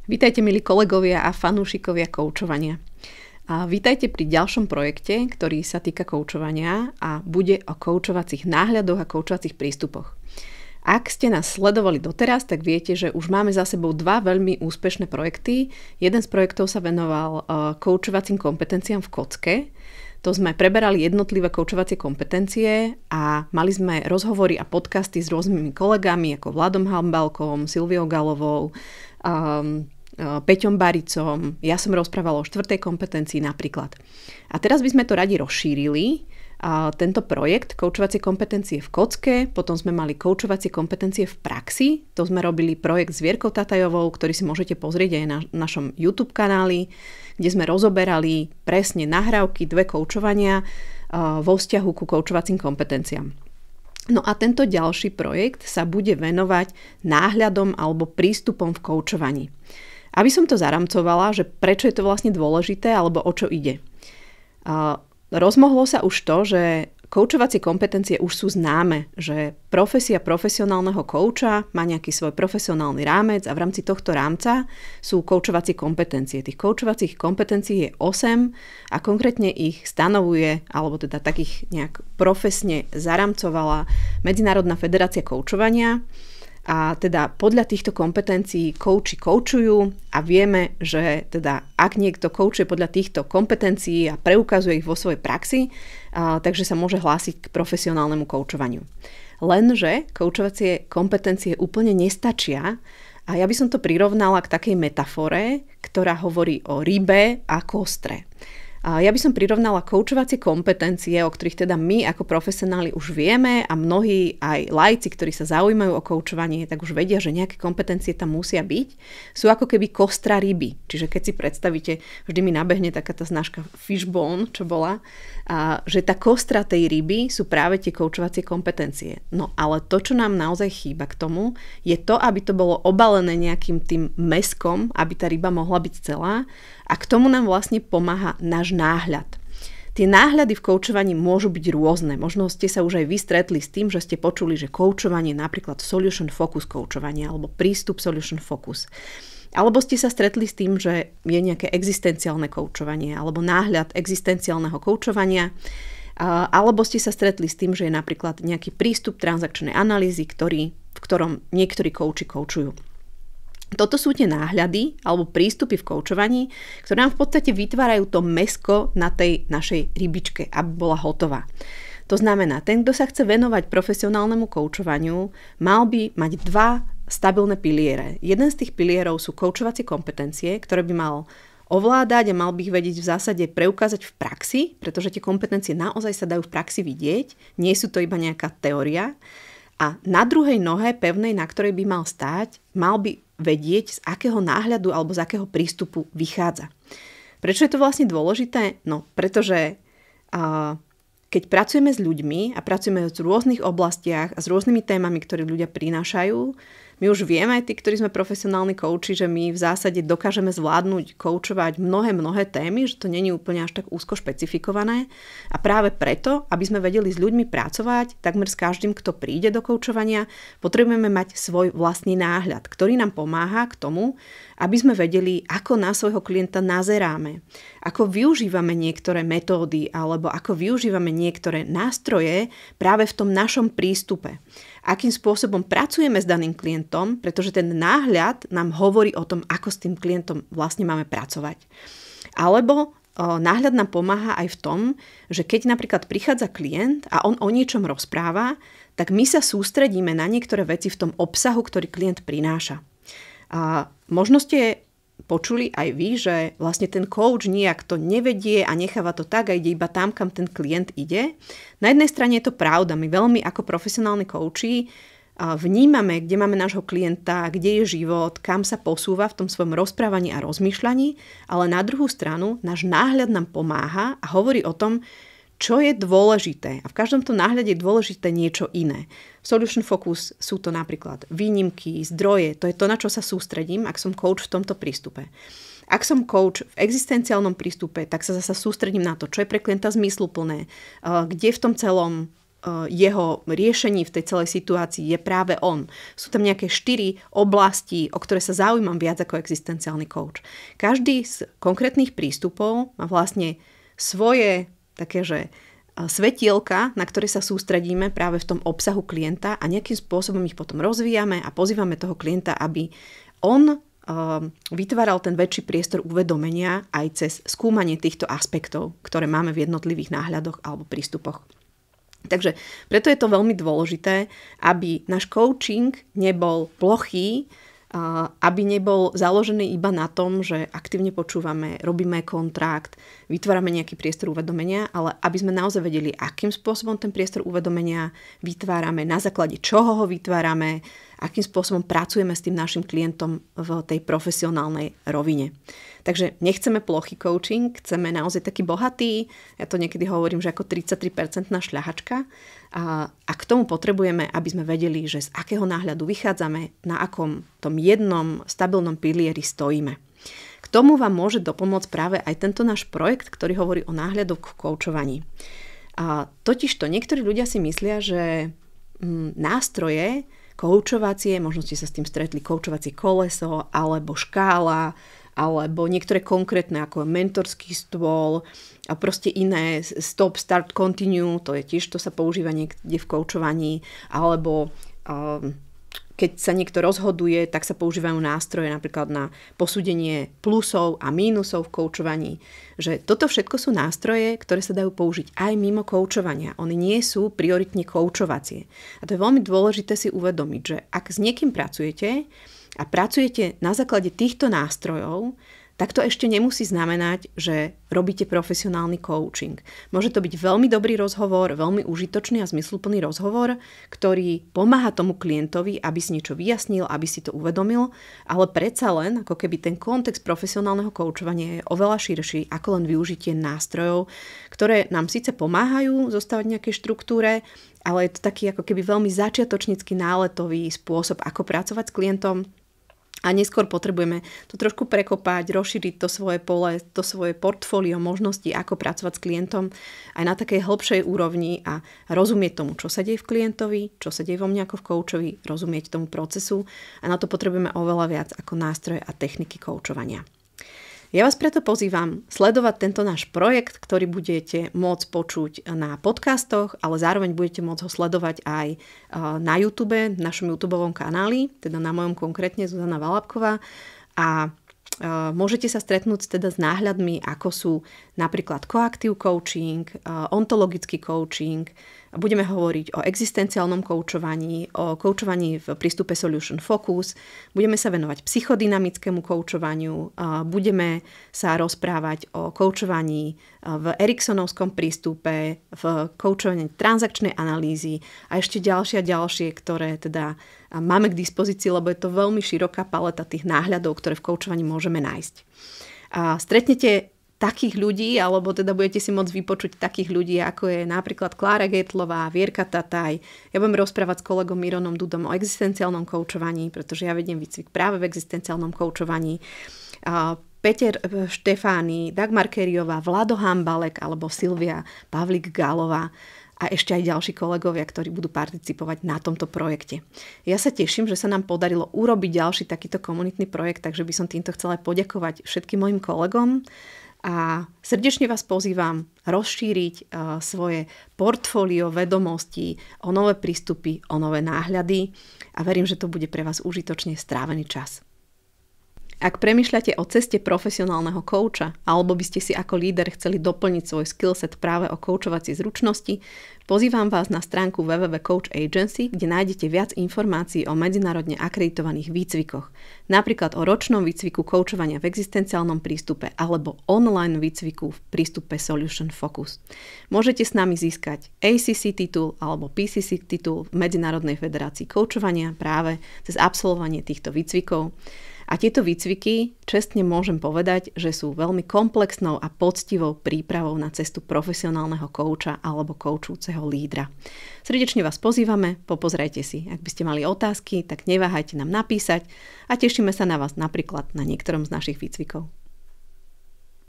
Vítajte, milí kolegovia a fanúšikovia koučovania. A vítajte pri ďalšom projekte, ktorý sa týka koučovania a bude o koučovacích náhľadoch a koučovacích prístupoch. Ak ste nás sledovali doteraz, tak viete, že už máme za sebou dva veľmi úspešné projekty. Jeden z projektov sa venoval koučovacím kompetenciám v kocke. To sme preberali jednotlivé koučovacie kompetencie a mali sme rozhovory a podcasty s rôznymi kolegami ako Vladom Hambalkom, Silviou Galovou, Peťom Baricom. Ja som rozprávala o 4. kompetencii napríklad. A teraz by sme to radi rozšírili. Tento projekt koučovacie kompetencie v kocke, potom sme mali koučovacie kompetencie v praxi. To sme robili projekt s Vierkou Tatajovou, ktorý si môžete pozrieť aj na našom YouTube kanáli, kde sme rozoberali presne nahrávky, 2 koučovania vo vzťahu ku koučovacím kompetenciám. No a tento ďalší projekt sa bude venovať náhľadom alebo prístupom v koučovaní. Aby som to zaramcovala, že prečo je to vlastne dôležité alebo o čo ide. Rozmohlo sa už to, že koučovacie kompetencie už sú známe, že profesia profesionálneho kouča má nejaký svoj profesionálny rámec a v rámci tohto rámca sú koučovacie kompetencie. Tých koučovacích kompetencií je 8 a konkrétne ich stanovuje, alebo teda takých nejak profesne zaramcovala Medzinárodná federácia koučovania. A teda podľa týchto kompetencií kouči koučujú a vieme, že teda ak niekto koučuje podľa týchto kompetencií a preukazuje ich vo svojej praxi, takže sa môže hlásiť k profesionálnemu koučovaniu. Lenže koučovacie kompetencie úplne nestačia a ja by som to prirovnala k takej metafore, ktorá hovorí o rybe a kostre. Ja by som prirovnala koučovacie kompetencie, o ktorých teda my ako profesionáli už vieme a mnohí aj laici, ktorí sa zaujímajú o koučovanie, tak už vedia, že nejaké kompetencie tam musia byť. Sú ako keby kostra ryby. Čiže keď si predstavíte, vždy mi nabehne taká tá značka fishbone, čo bola, že tá kostra tej ryby sú práve tie koučovacie kompetencie. No ale to, čo nám naozaj chýba k tomu, je to, aby to bolo obalené nejakým tým mäskom, aby tá ryba mohla byť celá. A k tomu nám vlastne pomáha náš náhľad. Tie náhľady v koučovaní môžu byť rôzne. Možno ste sa už aj vystretli s tým, že ste počuli, že koučovanie je napríklad solution focus koučovanie alebo prístup solution focus. Alebo ste sa stretli s tým, že je nejaké existenciálne koučovanie alebo náhľad existenciálneho koučovania. Alebo ste sa stretli s tým, že je napríklad nejaký prístup transakčnej analýzy, v ktorom niektorí kouči koučujú. Toto sú tie náhľady alebo prístupy v koučovaní, ktoré nám v podstate vytvárajú to mäsko na tej našej rybičke, aby bola hotová. To znamená, ten, kto sa chce venovať profesionálnemu koučovaniu, mal by mať 2 stabilné piliere. Jeden z tých pilierov sú koučovacie kompetencie, ktoré by mal ovládať a mal by ich vedieť v zásade preukázať v praxi, pretože tie kompetencie naozaj sa dajú v praxi vidieť, nie sú to iba nejaká teória. A na druhej nohe pevnej, na ktorej by mal stáť, mal by vedieť, z akého náhľadu alebo z akého prístupu vychádza. Prečo je to vlastne dôležité? No, pretože keď pracujeme s ľuďmi a pracujeme v rôznych oblastiach a s rôznymi témami, ktoré ľudia prinášajú, my už vieme, tí, ktorí sme profesionálni kouči, že my v zásade dokážeme zvládnuť koučovať mnohé témy, že to nie je úplne až tak úzko špecifikované. A práve preto, aby sme vedeli s ľuďmi pracovať, takmer s každým, kto príde do koučovania, potrebujeme mať svoj vlastný náhľad, ktorý nám pomáha k tomu, aby sme vedeli, ako na svojho klienta nazeráme, ako využívame niektoré metódy alebo ako využívame niektoré nástroje práve v tom našom prístupe. Akým spôsobom pracujeme s daným klientom, pretože ten náhľad nám hovorí o tom, ako s tým klientom vlastne máme pracovať. Alebo náhľad nám pomáha aj v tom, že keď napríklad prichádza klient a on o niečom rozpráva, tak my sa sústredíme na niektoré veci v tom obsahu, ktorý klient prináša. A možno ste počuli aj vy, že vlastne ten coach nijak to nevedie a necháva to tak a ide iba tam, kam ten klient ide. Na jednej strane je to pravda. My veľmi ako profesionálni coachi vnímame, kde máme nášho klienta, kde je život, kam sa posúva v tom svojom rozprávaní a rozmýšľaní, ale na druhú stranu náš náhľad nám pomáha a hovorí o tom, čo je dôležité. A v každom tom náhľade je dôležité niečo iné. V Solution Focus sú to napríklad výnimky, zdroje, to je to, na čo sa sústredím, ak som coach v tomto prístupe. Ak som coach v existenciálnom prístupe, tak sa zasa sústredím na to, čo je pre klienta zmysluplné, kde v tom celom jeho riešení v tej celej situácii je práve on. Sú tam nejaké 4 oblasti, o ktoré sa zaujímam viac ako existenciálny coach. Každý z konkrétnych prístupov má vlastne svoje také, že svetielka, na ktoré sa sústredíme práve v tom obsahu klienta a nejakým spôsobom ich potom rozvíjame a pozývame toho klienta, aby on vytváral ten väčší priestor uvedomenia aj cez skúmanie týchto aspektov, ktoré máme v jednotlivých náhľadoch alebo prístupoch. Takže preto je to veľmi dôležité, aby náš coaching nebol plochý, aby nebol založený iba na tom, že aktívne počúvame, robíme kontrakt, vytvárame nejaký priestor uvedomenia, ale aby sme naozaj vedeli, akým spôsobom ten priestor uvedomenia vytvárame, na základe čoho ho vytvárame, akým spôsobom pracujeme s tým našim klientom v tej profesionálnej rovine. Takže nechceme plochý coaching, chceme naozaj taký bohatý, ja to niekedy hovorím, že ako 33% šľahačka a k tomu potrebujeme, aby sme vedeli, že z akého náhľadu vychádzame, na akom tom jednom stabilnom pilieri stojíme. K tomu vám môže dopomôcť práve aj tento náš projekt, ktorý hovorí o náhľadoch v koučovaní. Totižto niektorí ľudia si myslia, že nástroje koučovacie, možno ste sa s tým stretli, koučovacie koleso alebo škála, alebo niektoré konkrétne ako mentorský stôl a proste iné stop, start, continue, to je tiež, to sa používa niekde v koučovaní, alebo keď sa niekto rozhoduje, tak sa používajú nástroje napríklad na posúdenie plusov a mínusov v koučovaní. Že toto všetko sú nástroje, ktoré sa dajú použiť aj mimo koučovania. Oni nie sú prioritne koučovacie. A to je veľmi dôležité si uvedomiť, že ak s niekým pracujete a pracujete na základe týchto nástrojov, tak to ešte nemusí znamenať, že robíte profesionálny coaching. Môže to byť veľmi dobrý rozhovor, veľmi užitočný a zmysluplný rozhovor, ktorý pomáha tomu klientovi, aby si niečo vyjasnil, aby si to uvedomil, ale predsa len, ako keby ten kontext profesionálneho coachovania je oveľa širší ako len využitie nástrojov, ktoré nám síce pomáhajú zostávať v nejakej štruktúre, ale je to taký ako keby veľmi začiatočnícky náletový spôsob, ako pracovať s klientom. A neskôr potrebujeme to trošku prekopať, rozšíriť to svoje pole, to svoje portfólio možností, ako pracovať s klientom aj na takej hĺbšej úrovni a rozumieť tomu, čo sa deje v klientovi, čo sa deje vo mne ako v koučovi, rozumieť tomu procesu a na to potrebujeme oveľa viac ako nástroje a techniky koučovania. Ja vás preto pozývam sledovať tento náš projekt, ktorý budete môcť počuť na podcastoch, ale zároveň budete môcť ho sledovať aj na YouTube, v našom YouTubeovom kanáli, teda na mojom konkrétne Zuzana Valabková. A môžete sa stretnúť teda s náhľadmi, ako sú napríklad coactive coaching, ontologický coaching. Budeme hovoriť o existenciálnom koučovaní, o koučovaní v prístupe Solution Focus. Budeme sa venovať psychodynamickému koučovaniu. Budeme sa rozprávať o koučovaní v Eriksonovskom prístupe, v koučovaní transakčnej analýzy a ešte ďalšie, ktoré teda máme k dispozícii, lebo je to veľmi široká paleta tých náhľadov, ktoré v koučovaní môžeme nájsť. Stretnete takých ľudí, alebo teda budete si môcť vypočuť takých ľudí, ako je napríklad Klára Getlová, Vierka Tataj. Ja budem rozprávať s kolegom Mironom Dudom o existenciálnom koučovaní, pretože ja vediem výcvik práve v existenciálnom koučovaní. Peter Štefány, Dagmar Keriová, Vlado Hambalek alebo Silvia Pavlík-Gálová a ešte aj ďalší kolegovia, ktorí budú participovať na tomto projekte. Ja sa teším, že sa nám podarilo urobiť ďalší takýto komunitný projekt, takže by som týmto chcela poďakovať všetkým mojim kolegom a srdečne vás pozývam rozšíriť svoje portfólio vedomostí o nové prístupy, o nové náhľady a verím, že to bude pre vás užitočne strávený čas. Ak premýšľate o ceste profesionálneho kouča alebo by ste si ako líder chceli doplniť svoj skillset práve o koučovacie zručnosti, pozývam vás na stránku www.coach agency, kde nájdete viac informácií o medzinárodne akreditovaných výcvikoch, napríklad o ročnom výcviku koučovania v existenciálnom prístupe alebo online výcviku v prístupe Solution Focus. Môžete s nami získať ACC titul alebo PCC titul v Medzinárodnej federácii koučovania práve cez absolvovanie týchto výcvikov. A tieto výcviky, čestne môžem povedať, že sú veľmi komplexnou a poctivou prípravou na cestu profesionálneho kouča alebo koučujúceho lídra. Srdečne vás pozývame, popozrajte si. Ak by ste mali otázky, tak neváhajte nám napísať a tešíme sa na vás napríklad na niektorom z našich výcvikov.